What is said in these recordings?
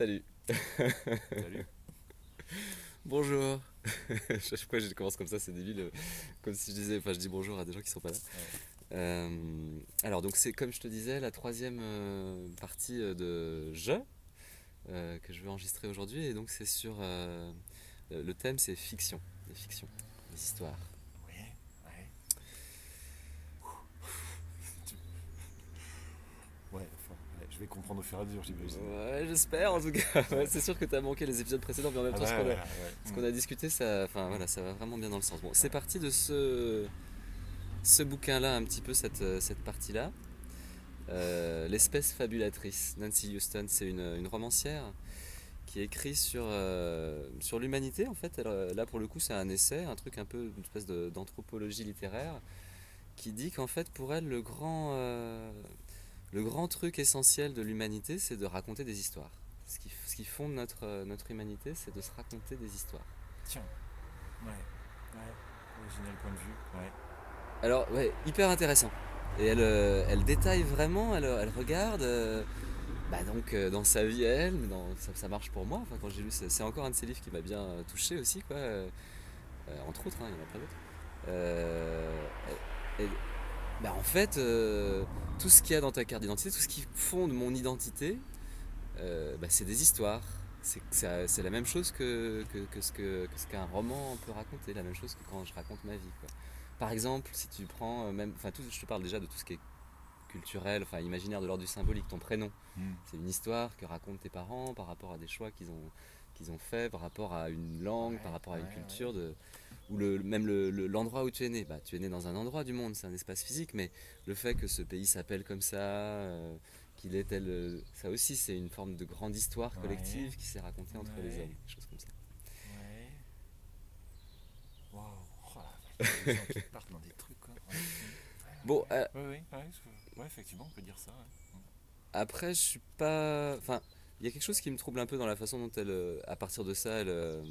Salut. Salut. Bonjour. Chaque fois que je commence comme ça, c'est débile. Comme si je disais, enfin, je dis bonjour à des gens qui sont pas là. Ouais. Alors, donc, c'est comme je te disais, la troisième partie de jeu que je vais enregistrer aujourd'hui. Et donc, c'est sur. Le thème, c'est fiction. Les fictions, les histoires. Oui, ouais. Tu- Ouais, enfin, ouais, je vais comprendre au fur et à mesure, j'imagine. Ouais, j'espère en tout cas. Ouais, Ouais. c'est sûr que tu as manqué les épisodes précédents, mais en même Ah temps, bah ce ouais, qu'on a, ouais. ce qu'on a discuté, ça, enfin, voilà, ça va vraiment bien dans le sens. Bon, c'est Ouais. parti de ce bouquin-là, un petit peu cette partie-là. L'espèce fabulatrice. Nancy Houston, c'est une romancière qui écrit sur l'humanité en fait. Là pour le coup c'est un essai, un truc un peu, une espèce d'anthropologie littéraire qui dit qu'en fait pour elle le grand truc essentiel de l'humanité c'est de raconter des histoires. Ce qui fonde notre humanité c'est de se raconter des histoires. Tiens, ouais, ouais. Original point de vue, ouais. Alors ouais, hyper intéressant. Et elle détaille vraiment, elle regarde bah donc dans sa vie elle, mais ça marche pour moi. Enfin, quand j'ai lu, c'est encore un de ces livres qui m'a bien touché aussi, quoi. Entre autres, hein, il y en a plein d'autres. Et, bah, en fait, tout ce qu'il y a dans ta carte d'identité, tout ce qui fonde mon identité, bah, c'est des histoires. C'est la même chose que ce qu'un roman peut raconter, la même chose que quand je raconte ma vie, quoi. Par exemple, si tu prends même, enfin, je te parle déjà de tout ce qui est culturel, enfin imaginaire de l'ordre du symbolique, ton prénom. Hmm. C'est une histoire que racontent tes parents par rapport à des choix qu'ils ont fait, par rapport à une langue, par Ouais, rapport à une ouais. culture, ou même l'endroit où tu es né. Bah, tu es né dans un endroit du monde, c'est un espace physique, mais le fait que ce pays s'appelle comme ça, qu'il est tel, ça aussi c'est une forme de grande histoire Ouais, collective qui s'est racontée entre les hommes, ouais, des choses comme ça. ouais. Waouh, oh la vache, les gens qui partent dans des trucs, quoi. Ouais. Bon, Ouais, ouais, ouais, ouais, effectivement, on peut dire ça. Ouais. après je suis pas, enfin, il y a quelque chose qui me trouble un peu dans la façon dont elle, à partir de ça, elle,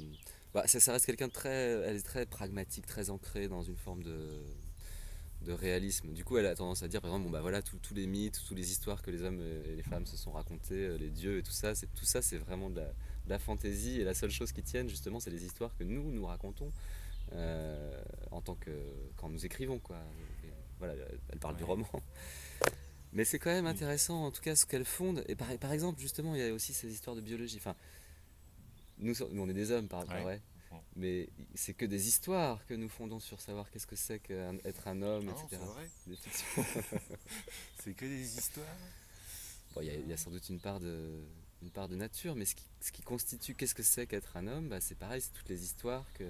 bah, ça reste quelqu'un de très, elle est très pragmatique, très ancrée dans une forme de réalisme. Du coup, elle a tendance à dire, par exemple, bon bah voilà, tous les mythes, toutes les histoires que les hommes et les femmes se sont racontées, les dieux et tout ça, c'est vraiment de la fantaisie. Et la seule chose qui tienne, justement, c'est les histoires que nous racontons en tant que quand nous écrivons, quoi. Et voilà, elle parle du Ouais. roman. Mais c'est quand même Oui. intéressant, en tout cas, ce qu'elle fonde. Et par exemple, justement, il y a aussi ces histoires de biologie. Enfin, nous on est des hommes, pas Ouais. vrai. Bon. Mais c'est que des histoires que nous fondons sur savoir qu'est-ce que c'est qu'être un homme, Ah non, c'est etc. vrai. Des fictions. C'est que des histoires. Bon, il y a sans doute une part de nature, mais ce qui constitue qu'est-ce que c'est qu'être un homme, bah, c'est pareil, c'est toutes les histoires que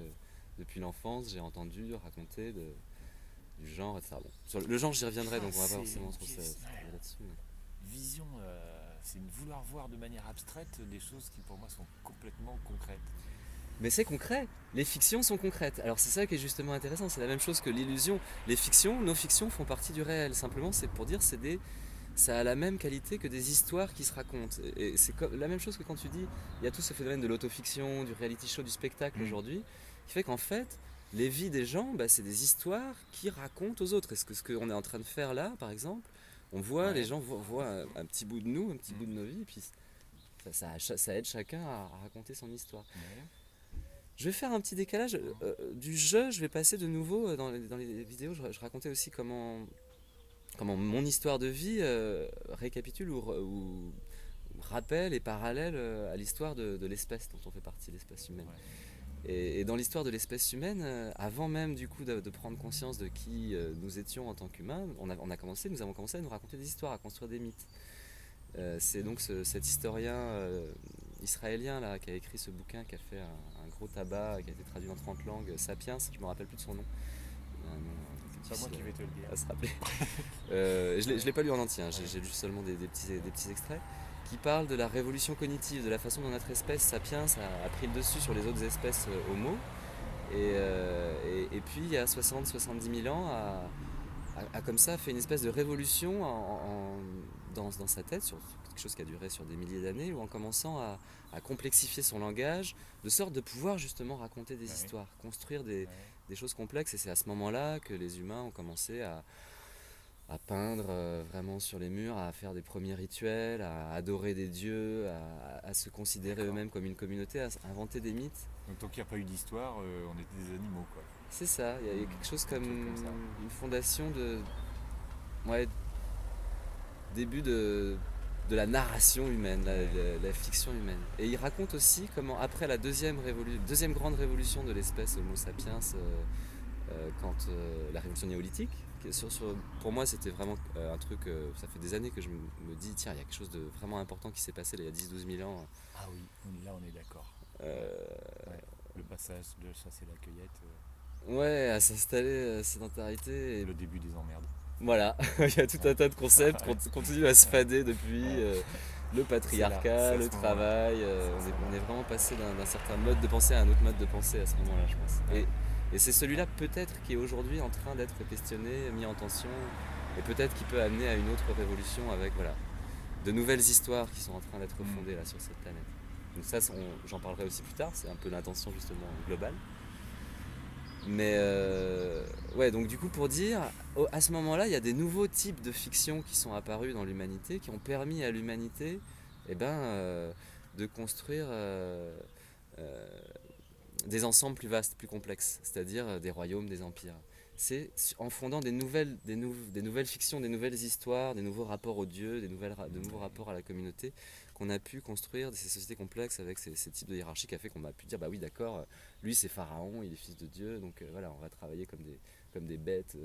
depuis l'enfance j'ai entendu raconter du genre, etc. Bon, sur le genre j'y reviendrai, Ah, donc on va pas c'est forcément une trop ouais, s'attarder là-dessus. vision, c'est une vouloir voir de manière abstraite des choses qui pour moi sont complètement concrètes. Mais c'est concret, les fictions sont concrètes. Alors c'est ça qui est justement intéressant, c'est la même chose que l'illusion. Les fictions, nos fictions font partie du réel, simplement c'est pour dire ça a la même qualité que des histoires qui se racontent. Et c'est la même chose que quand tu dis, il y a tout ce phénomène de l'autofiction, du reality show, du spectacle Hmm. aujourd'hui, qui fait qu'en fait, les vies des gens, bah, c'est des histoires qui racontent aux autres. Et ce qu'on est en train de faire là, par exemple, on voit, les Ouais. gens voient un petit bout de nous, un petit bout Hmm. de nos vies, et puis ça aide chacun à raconter son histoire. Ouais. Je vais faire un petit décalage Hmm. du jeu, je vais passer de nouveau dans les vidéos, je racontais aussi comment mon histoire de vie récapitule ou rappelle et parallèle à l'histoire de l'espèce dont on fait partie, l'espèce humaine. Ouais. Et dans l'histoire de l'espèce humaine, avant même du coup de prendre conscience de qui nous étions en tant qu'humains, nous avons commencé à nous raconter des histoires, à construire des mythes. C'est donc cet historien israélien là, qui a écrit ce bouquin, qui a fait un gros tabac, qui a été traduit dans 30 langues, Sapiens, je me rappelle plus de son nom. Il a un nom un peu C'est pas moi difficile qui vais te le dire. à se rappeler. Je l'ai pas lu en entier, hein. Ouais. J'ai lu seulement des petits extraits qui parlent de la révolution cognitive, de la façon dont notre espèce Sapiens a pris le dessus sur les autres espèces Homo. Et puis il y a 60-70 000 ans, a comme ça fait une espèce de révolution dans sa tête, sur quelque chose qui a duré sur des milliers d'années, ou en commençant à complexifier son langage, de sorte de pouvoir justement raconter des Ouais. histoires, construire des choses complexes. Et c'est à ce moment-là que les humains ont commencé à, à peindre vraiment sur les murs, à faire des premiers rituels, à adorer des dieux, à se considérer D'accord. eux-mêmes comme une communauté, à inventer des mythes. Donc tant qu'il n'y a pas eu d'histoire, on était des animaux, quoi. C'est ça, il y a quelque chose Un comme truc comme ça. une fondation de, ouais, début de la narration humaine, Ouais. la fiction humaine. Et il raconte aussi comment, après la deuxième grande révolution de l'espèce Homo sapiens, quand la révolution néolithique, pour moi c'était vraiment un truc, ça fait des années que je me dis, tiens, il y a quelque chose de vraiment important qui s'est passé là, il y a 10-12 000 ans. Ah oui, là on est d'accord. euh, Ouais. Le passage de la chasse et la cueillette, ouais, à s'installer, sédentarité. le début des emmerdes. Voilà, il y a tout un Ouais. tas de concepts Ouais. qui continuent à se fader depuis Ouais. le C'est là, patriarcat, c'est à le ce moment-là. travail. C'est à ce On est moment-là. vraiment passé d'un certain mode de pensée à un autre mode de pensée à ce moment-là, je pense. Ouais. Et c'est celui-là peut-être qui est aujourd'hui en train d'être questionné, mis en tension, et peut-être qui peut amener à une autre révolution avec voilà, de nouvelles histoires qui sont en train d'être Mm. fondées là sur cette planète. Donc ça, j'en parlerai aussi plus tard, c'est un peu l'intention justement globale. Mais ouais, donc du coup pour dire, à ce moment-là, il y a des nouveaux types de fiction qui sont apparus dans l'humanité, qui ont permis à l'humanité eh ben, de construire euh, des ensembles plus vastes, plus complexes, c'est-à-dire des royaumes, des empires. C'est en fondant des nouvelles fictions, des nouvelles histoires, des nouveaux rapports aux dieux, de nouveaux Ouais. rapports à la communauté, qu'on a pu construire ces sociétés complexes avec ces types de hiérarchie qui a fait qu'on a pu dire, bah oui d'accord, lui c'est Pharaon, il est fils de Dieu, donc voilà, on va travailler comme des bêtes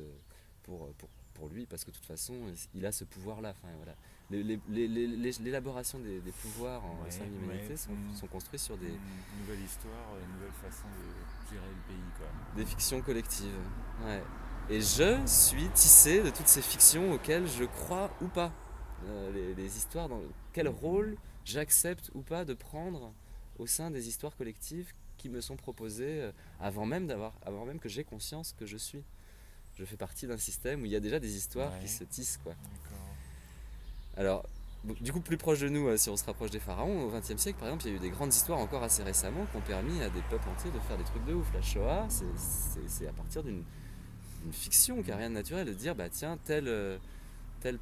pour lui, parce que de toute façon, il a ce pouvoir-là. Enfin, voilà. L'élaboration des pouvoirs au sein Ouais, de ouais. l'humanité sont construits sur Nouvelle histoire, nouvelle façon de gérer le pays, quoi. des fictions collectives. Ouais. Et je suis tissé de toutes ces fictions auxquelles je crois ou pas. Les histoires dans quel rôle j'accepte ou pas de prendre au sein des histoires collectives qui me sont proposées avant même que j'ai conscience que je suis. Je fais partie d'un système où il y a déjà des histoires qui Ouais, se tissent, quoi. d'accord. Alors, du coup, plus proche de nous, si on se rapproche des pharaons, au XXe siècle, par exemple, il y a eu des grandes histoires encore assez récemment qui ont permis à des peuples entiers de faire des trucs de ouf. La Shoah, c'est à partir d'une fiction qui n'a rien de naturel, de dire, bah tiens, telle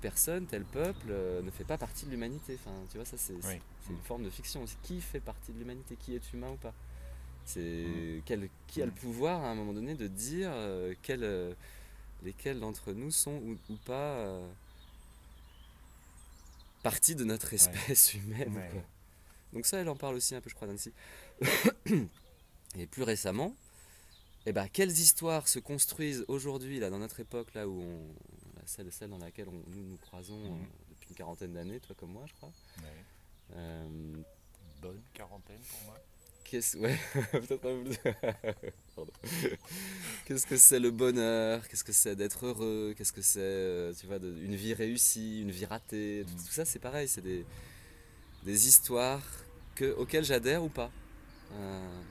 personne, tel peuple ne fait pas partie de l'humanité. Enfin, tu vois, ça, Oui. c'est une forme de fiction. C'est qui fait partie de l'humanité, qui est humain ou pas. Mm. Qui a le pouvoir à un moment donné de dire lesquels d'entre nous sont ou pas partie de notre Ouais. espèce humaine, Ouais. quoi. Donc ça, elle en parle aussi un peu, je crois, Nancy. Et plus récemment, eh ben, quelles histoires se construisent aujourd'hui, là, dans notre époque, là où celle dans laquelle nous croisons Mm. depuis une quarantaine d'années, toi comme moi, je crois. Ouais. Euh, Bonne quarantaine pour moi. ouais, peut-être un peu plus. Pardon. Qu'est-ce que c'est le bonheur? Qu'est-ce que c'est d'être heureux? Qu'est-ce que c'est, tu vois, une vie réussie, une vie ratée? Tout ça, c'est pareil, c'est des histoires auxquelles j'adhère ou pas. Euh,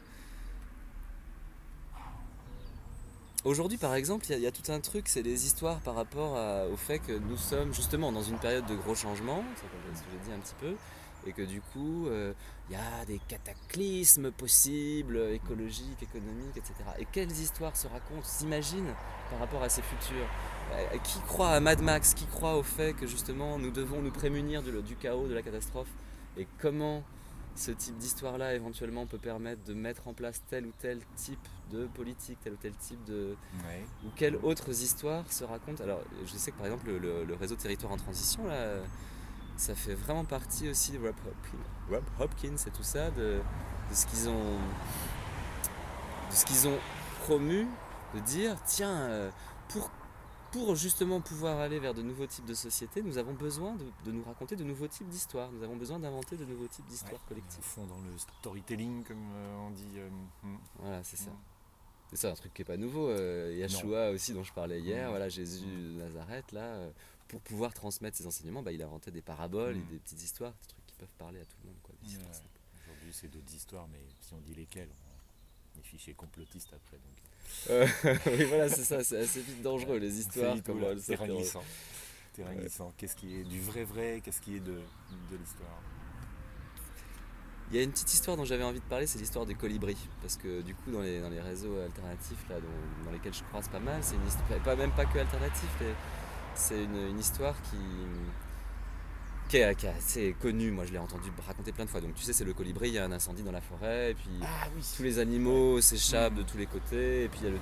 Aujourd'hui, par exemple, il y a tout un truc, c'est des histoires par rapport au fait que nous sommes justement dans une période de gros changements, c'est ce que j'ai dit un petit peu, et que du coup, il y a des cataclysmes possibles, écologiques, économiques, etc. Et quelles histoires se racontent, s'imaginent par rapport à ces futurs? Qui croit à Mad Max? Qui croit au fait que justement nous devons nous prémunir du chaos, de la catastrophe? Et comment ce type d'histoire-là éventuellement peut permettre de mettre en place tel ou tel type de politique, tel ou tel type de... Ouais. ou quelles autres histoires se racontent. Alors je sais que par exemple le réseau Territoire en Transition, là, ça fait vraiment partie aussi de Rob Hopkins et tout ça, de ce qu'ils ont promu, de dire tiens, pour justement pouvoir aller vers de nouveaux types de sociétés, nous avons besoin de nous raconter de nouveaux types d'histoires. Nous avons besoin d'inventer de nouveaux types d'histoires Ouais. À collectives. fond dans le storytelling, comme on dit. Voilà, c'est ça. Mm. C'est ça, un truc qui est pas nouveau. Non. Yeshua aussi, dont je parlais hier, Mm. voilà, Jésus Mm. de Nazareth, là, pour pouvoir transmettre ses enseignements, bah, il a inventé des paraboles et Mm. des petites histoires, des trucs qui peuvent parler à tout le monde, quoi, des histoires Ouais. simples. Aujourd'hui, c'est d'autres histoires, mais si on dit lesquelles, on est fiché complotiste après. Donc. Oui, voilà, c'est ça, c'est assez vite dangereux, les histoires, Philippe, comment oula, elles sortent. terrain glissant. Terrain glissant. Qu'est-ce qui est du vrai, qu'est-ce qui est de l'histoire? Il y a une petite histoire dont j'avais envie de parler, c'est l'histoire des colibris. Parce que du coup, dans les réseaux alternatifs là, dans lesquels je croise pas mal, c'est une histoire, même pas que alternatif, C'est une histoire qui est assez connue. Moi, je l'ai entendu raconter plein de fois. Donc, tu sais, c'est le colibri, il y a un incendie dans la forêt, et puis Ah oui. tous les Ouais. animaux s'échappent de Hmm. tous les côtés, et puis il y a le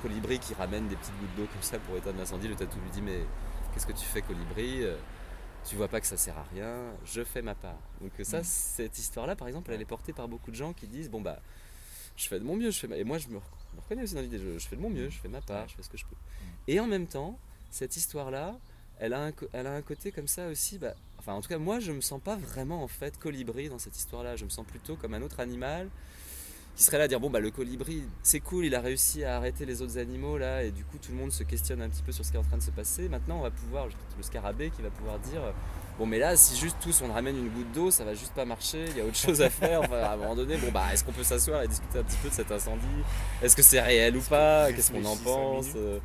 colibri qui ramène des petites gouttes d'eau comme ça pour éteindre l'incendie. Le tatou lui dit, mais qu'est-ce que tu fais, colibri? Tu vois pas que ça sert à rien, je fais ma part. Donc ça, Hmm. cette histoire-là, par exemple, elle Ouais. est portée par beaucoup de gens qui disent, bon bah, je fais de mon mieux, et moi me reconnais aussi dans l'idée, je fais de mon mieux, Hmm. je fais ma part, Ouais. je fais ce que je peux. Hmm. Et en même temps, cette histoire-là, elle a un côté comme ça aussi, bah, enfin en tout cas moi je me sens pas vraiment en fait colibri dans cette histoire-là, je me sens plutôt comme un autre animal qui serait là à dire bon bah le colibri c'est cool, il a réussi à arrêter les autres animaux là et du coup tout le monde se questionne un petit peu sur ce qui est en train de se passer. Maintenant on va pouvoir, le scarabée qui va pouvoir dire bon mais là si juste tous on ramène une goutte d'eau ça va juste pas marcher, il y a autre chose à faire. Enfin, à un moment donné bon bah est-ce qu'on peut s'asseoir et discuter un petit peu de cet incendie, est-ce que c'est réel ou Est-ce qu'on pas, qu'est-ce qu'on en réfléchit 5 pense, minutes?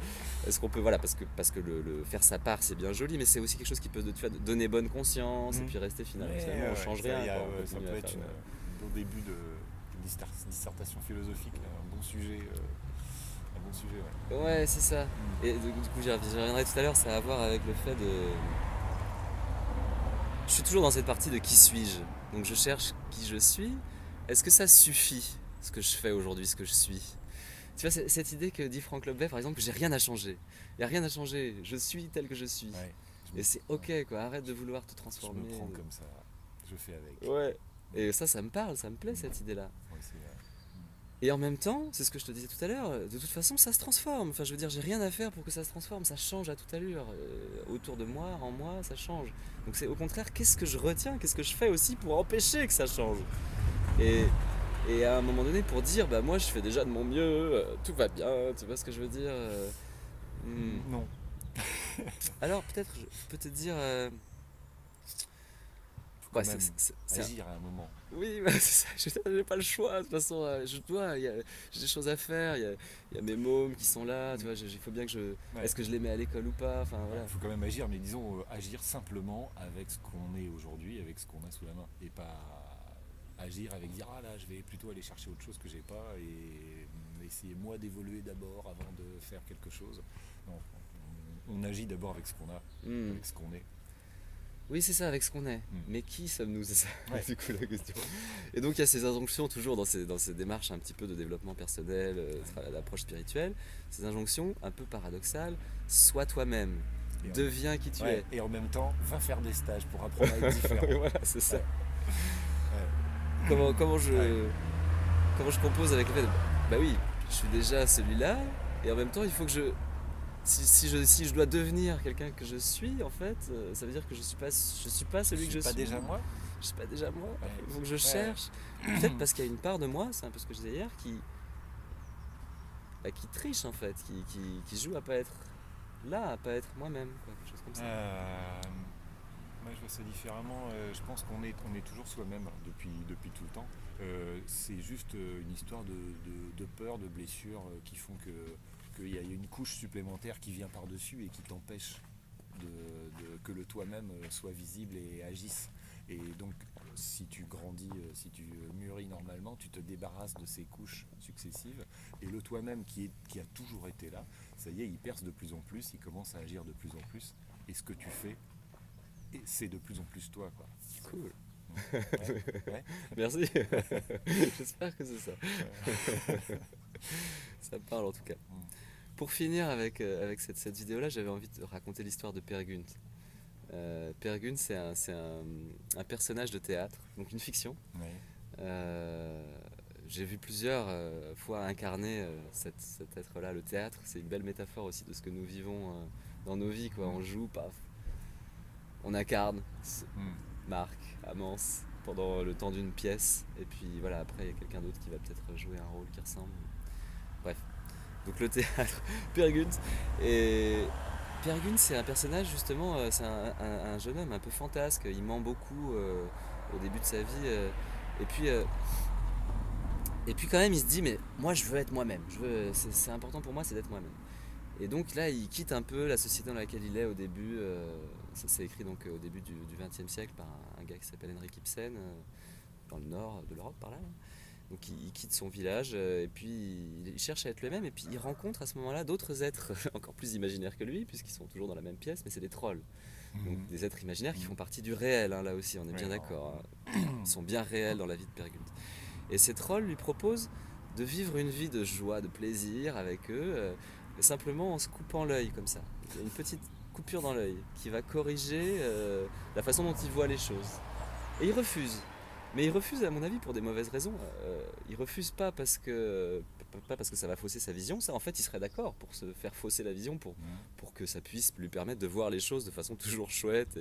est-ce qu'on peut voilà parce que le faire sa part c'est bien joli mais c'est aussi quelque chose qui peut tu vois, donner bonne conscience et Hmm. puis rester finalement Ouais, on ouais, change rien quoi, on ça continue peut à être faire un bon début de dissertation philosophique, là, un bon sujet. Un bon sujet, ouais. ouais, c'est ça. Hmm. Et du coup, j'y reviendrai tout à l'heure, ça a à voir avec le fait de. Je suis toujours dans cette partie de qui suis-je. Donc je cherche qui je suis. Est-ce que ça suffit, ce que je fais aujourd'hui, ce que je suis? Tu vois, cette idée que dit Frank Lobet, par exemple, que j'ai rien à changer. Il n'y a rien à changer, je suis tel que je suis. Ouais, Et c'est ouais. ok, quoi, arrête de vouloir te Je me transformer. prends comme ça, je fais avec. Ouais. Hmm. Et ça me parle, ça me plaît Hmm. cette idée-là. Ouais, c'est vrai. Et en même temps, c'est ce que je te disais tout à l'heure, de toute façon ça se transforme. Enfin je veux dire, j'ai rien à faire pour que ça se transforme, ça change à toute allure. Autour de moi, en moi, ça change. Donc c'est au contraire, qu'est-ce que je retiens, qu'est-ce que je fais aussi pour empêcher que ça change. Et, et à un moment donné, pour dire, bah moi je fais déjà de mon mieux, tout va bien, tu vois ce que je veux dire. Hmm. Non. Alors peut-être, je peux te dire, Faut ouais, quand même c'est agir à un moment. oui, bah, c'est ça, je n'ai pas le choix. De toute façon, j'ai des choses à faire. Il y a mes mômes qui sont là. Tu vois, il faut bien que je. Ouais. Est-ce que je les mets à l'école ou pas? Enfin Ouais, voilà. faut quand même agir, mais disons agir simplement avec ce qu'on est aujourd'hui, avec ce qu'on a sous la main, et pas agir avec dire ah là je vais plutôt aller chercher autre chose que j'ai pas et essayer moi d'évoluer d'abord avant de faire quelque chose. Non, on agit d'abord avec ce qu'on a, Hmm. avec ce qu'on est. Oui, c'est ça, avec ce qu'on est. Hmm. Mais qui sommes-nous? C'est ça, Ouais. du coup, la question. Et donc, il y a ces injonctions toujours dans ces démarches un petit peu de développement personnel, d'approche spirituelle. Ces injonctions un peu paradoxales. Sois toi-même. Et Deviens qui tu es. ouais, et en même temps, va faire des stages pour apprendre à être différent. Oui, voilà, c'est ça. Ouais, ouais. Comment, comment, Ouais. je, comment je compose avec le fait de, bah oui, je suis déjà celui-là. Et en même temps, il faut que je, si je dois devenir quelqu'un que je suis, en fait, ça veut dire que je suis pas Je celui que suis je pas suis. déjà moi. Je suis pas déjà moi. Ouais. Il faut que je Ouais. cherche. Peut-être parce qu'il y a une part de moi, c'est un peu ce que je disais hier, qui triche en fait, qui joue à pas être là, à pas être moi-même, quoi, quelque chose comme ça. Moi, je vois ça différemment. Je pense on est toujours soi-même depuis tout le temps. C'est juste une histoire de peur, de blessures qui font qu'il y a une couche supplémentaire qui vient par-dessus et qui t'empêche que le toi-même soit visible et agisse. Et donc, si tu grandis, si tu mûris normalement, tu te débarrasses de ces couches successives. Et le toi-même qui a toujours été là, ça y est, il perce de plus en plus, il commence à agir de plus en plus. Et ce que tu fais, c'est de plus en plus toi, quoi. Cool. Ouais, ouais. Merci. J'espère que c'est ça. Ça me parle en tout cas. Mm. Pour finir avec cette vidéo-là, j'avais envie de raconter l'histoire de Per Gynt. Per Gynt, un personnage de théâtre, donc une fiction. Ouais. J'ai vu plusieurs fois incarner cet être-là. Le théâtre, c'est une belle métaphore aussi de ce que nous vivons dans nos vies, quoi. On joue, paf, on incarne Mm. Marc, Amance, pendant le temps d'une pièce. Et puis voilà, après, il y a quelqu'un d'autre qui va peut-être jouer un rôle qui ressemble. Bref. Donc le théâtre, Per Gynt. Et Per Gynt, c'est un personnage justement, c'est un jeune homme un peu fantasque. Il ment beaucoup au début de sa vie. Et puis Et puis quand même, il se dit, mais moi je veux être moi-même. C'est important pour moi, c'est d'être moi-même. Et donc là, il quitte un peu la société dans laquelle il est au début. Ça s'est écrit donc au début du XXe siècle par un gars qui s'appelle Henrik Ibsen, dans le nord de l'Europe par là. Donc il quitte son village et puis il cherche à être lui-même et puis il rencontre à ce moment-là d'autres êtres encore plus imaginaires que lui puisqu'ils sont toujours dans la même pièce mais c'est des trolls. Donc des êtres imaginaires qui font partie du réel, hein, là aussi on est bien d'accord. Hein. Ils sont bien réels dans la vie de Per Gynt. Et ces trolls lui proposent de vivre une vie de joie, de plaisir avec eux, simplement en se coupant l'œil comme ça. Il y a une petite coupure dans l'œil qui va corriger la façon dont il voit les choses. Et il refuse. Mais il refuse à mon avis pour des mauvaises raisons. Il refuse pas parce que ça va fausser sa vision. Ça en fait il serait d'accord pour se faire fausser la vision pour que ça puisse lui permettre de voir les choses de façon toujours chouette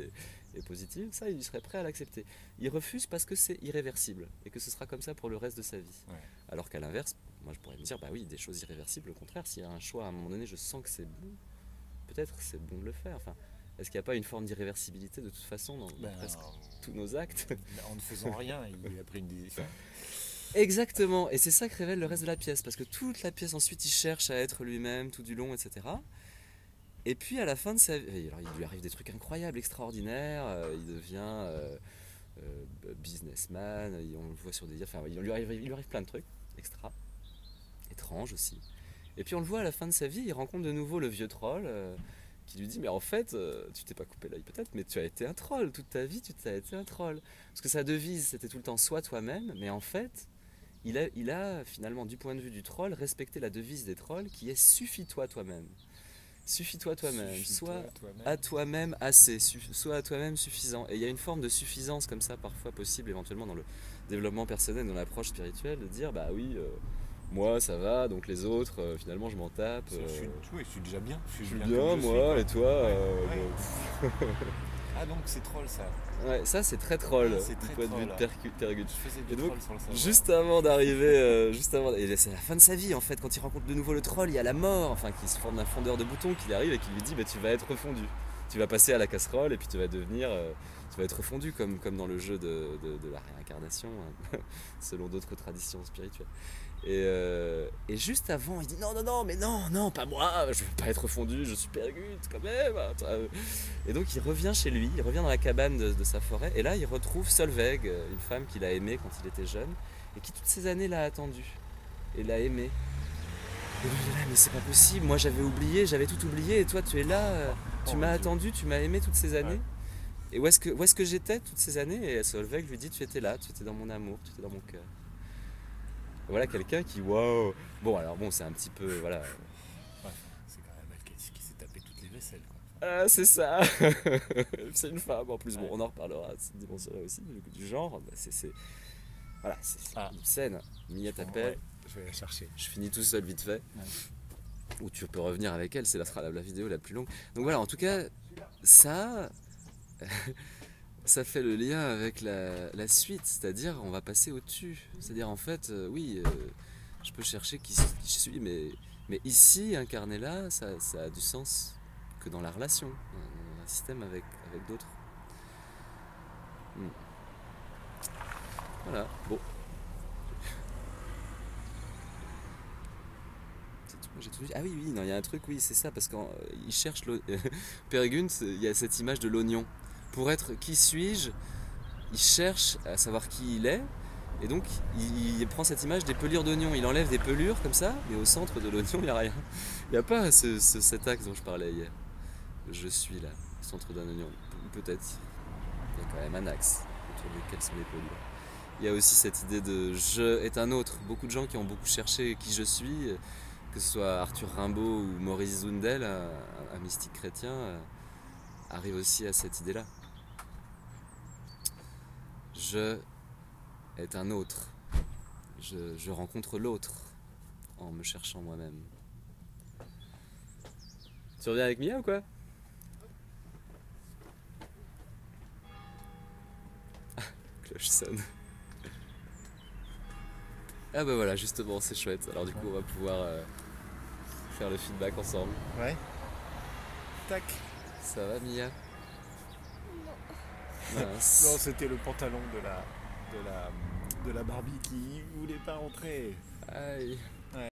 et positive. Ça il serait prêt à l'accepter. Il refuse parce que c'est irréversible et que ce sera comme ça pour le reste de sa vie. Ouais. Alors qu'à l'inverse, moi je pourrais me dire bah oui des choses irréversibles au contraire s'il y a un choix à un moment donné je sens que c'est bon, peut-être c'est bon de le faire. Enfin, est-ce qu'il n'y a pas une forme d'irréversibilité de toute façon dans presque tous nos actes? En ne faisant rien, il a pris une décision. Exactement, et c'est ça que révèle le reste de la pièce, parce que toute la pièce ensuite il cherche à être lui-même tout du long, etc. Et puis à la fin de sa vie, alors il lui arrive des trucs incroyables, extraordinaires, il devient businessman, on le voit sur des... Enfin, il lui arrive plein de trucs, extra, étranges aussi. Et puis on le voit à la fin de sa vie, il rencontre de nouveau le vieux troll, qui lui dit mais en fait tu t'es pas coupé l'œil peut-être mais tu as été un troll toute ta vie, tu t'as été un troll parce que sa devise c'était tout le temps sois toi-même, mais en fait il a finalement du point de vue du troll respecté la devise des trolls qui est suffis-toi toi-même, suffis-toi toi-même, sois à toi-même assez, sois à toi-même suffisant. Et il y a une forme de suffisance comme ça parfois possible éventuellement dans le développement personnel, dans l'approche spirituelle, de dire bah oui moi ça va, donc les autres, finalement je m'en tape. Je suis déjà bien. Je suis bien, moi, et toi ouais. Ah donc c'est troll ça. Ouais, ça c'est très troll, c'est très du point de vue de Per Gynt. Je faisais du troll sur le savoir. Juste avant d'arriver, et c'est la fin de sa vie en fait, quand il rencontre de nouveau le troll, il y a la mort, enfin qui se forme d'un fondeur de boutons qui arrive et qui lui dit bah, tu vas être fondu. Tu vas passer à la casserole et puis tu vas devenir... tu vas être fondu comme dans le jeu de la réincarnation, hein, selon d'autres traditions spirituelles. Et juste avant, il dit non, mais non, pas moi, je veux pas être fondu, je suis Per Gynt quand même. Et donc il revient chez lui, il revient dans la cabane de sa forêt, et là il retrouve Solveig, une femme qu'il a aimée quand il était jeune, et qui toutes ces années l'a attendu, et l'a aimé. Et lui dit là, mais c'est pas possible, moi j'avais oublié, j'avais tout oublié, et toi tu es là, tu m'as attendu, tu m'as aimé toutes ces années. Ouais. Et où est-ce que j'étais toutes ces années? Et Solveig lui dit tu étais là, tu étais dans mon amour, tu étais dans mon cœur. Voilà quelqu'un qui, waouh. Bon, alors bon, c'est un petit peu, voilà. Ouais, c'est quand même elle qui s'est tapé toutes les vaisselles, quoi. Ah, c'est ça. C'est une femme en plus. Bon, on en reparlera de cette dimension-là aussi, du genre. Voilà, c'est une scène. Mia t'appelle. Ouais, je vais la chercher. Je finis tout seul vite fait. Ouais. Ou tu peux revenir avec elle, c'est la vidéo la plus longue. Donc voilà, en tout cas, ça. Ça fait le lien avec la suite, c'est-à-dire on va passer au-dessus. C'est-à-dire en fait, je peux chercher qui je suis, mais ici, incarné là, ça a du sens que dans la relation, dans un système avec d'autres. Voilà, bon. J'ai tout dit. Ah oui, non, il y a un truc, oui, c'est ça, parce qu'il cherche Per Gynt, il y a cette image de l'oignon. Pour être qui suis-je, il cherche à savoir qui il est, et donc il prend cette image des pelures d'oignon, il enlève des pelures comme ça, mais au centre de l'oignon il n'y a rien. Il n'y a pas cet axe dont je parlais hier. Je suis là, au centre d'un oignon. Peut-être, il y a quand même un axe autour duquel sont les pelures. Il y a aussi cette idée de je est un autre. Beaucoup de gens qui ont beaucoup cherché qui je suis, que ce soit Arthur Rimbaud ou Maurice Zundel, un mystique chrétien, arrive aussi à cette idée-là. Je est un autre. Je rencontre l'autre en me cherchant moi-même. Tu reviens avec Mia ou quoi? Cloche sonne. Ah bah voilà, justement, c'est chouette. Alors du coup, on va pouvoir faire le feedback ensemble. Ouais. Tac. Ça va, Mia? Non, c'était le pantalon de la Barbie qui voulait pas rentrer. Aïe.